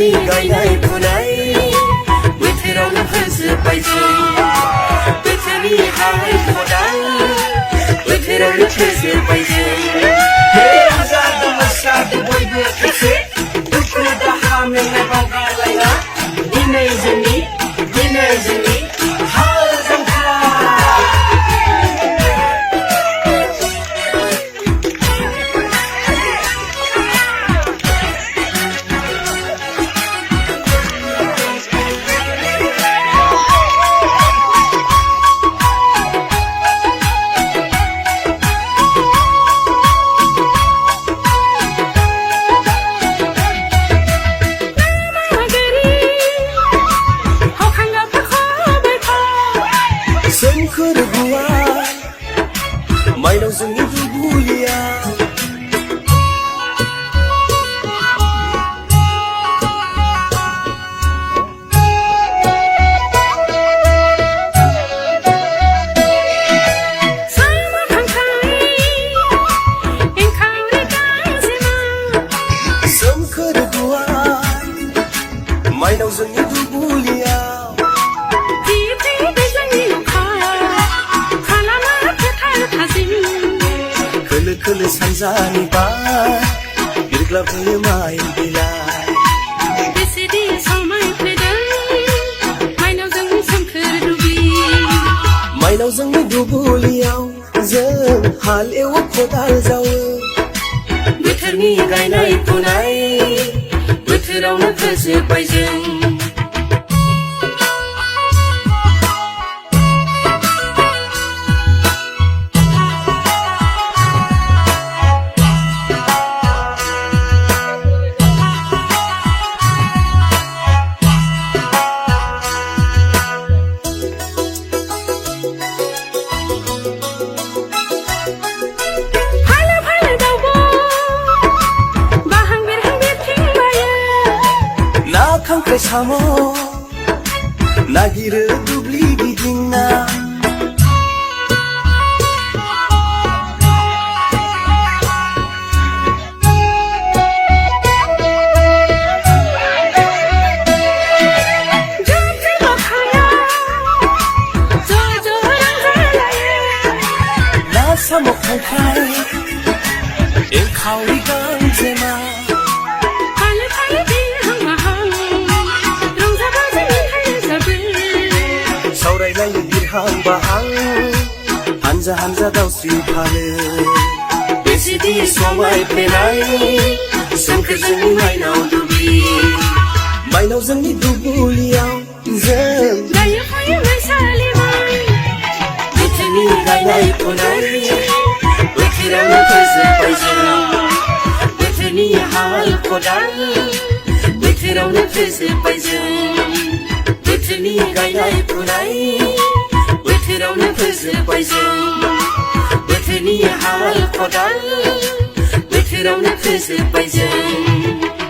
बोथोरनि गायनाय फुनाय बोथोरावनो फोजोबबाय जों बोथोरनि हाल खदाल बोथोरावनो फोजोबबाय जों आजाद मोसादो बयबो खेबसे दुखु दाहा मेंनाय बावगारलायना दिनै जोंनि हाल जांख्रा सोमखोर गुवार माइनाव जोंनि दुब्लिया सोमखोर गुवार माइनाव जोंनि दुब्लिया खोलो सानजानि बार बिरग्लाबहोयो माइ बिलाइ बेसेदि समायफ्लेदों माइनाव जोंनि सोमखोर दुब्लि माइनाव जोंनि दुब्लियाव जों हाल एवो खदाल जावो बोथोरनि गायनाय फुनाय बोथोरावनो फोजोबबाय जों खांख्राइ साम' नागिरो दुब्लि गिदिंना ना साम' खांख्राइ एंखावरि गांजेमा सावरायलायो बिरहां बाहां हानजा हानजा दावस्रि फालो बेसेदि समायफ्लेनाय सोमखोर जोंनि माइनाव दुब्लि माइनाव जोंनि दुब्लियाव जों गायो फुयो माइसालि माइ बोथोरनि गायनाय फुनाय बोथोरावनो फोजोबबाय जों बोथोरनि हाल खदाल बोथोरावनो फोजोबबाय जों बोथोरनि गायनाय फुनाय बोथोरावनो फोजोबबाय जों बोथोरनि हाल खदाल बोथोरावनो फोजोबबाय जों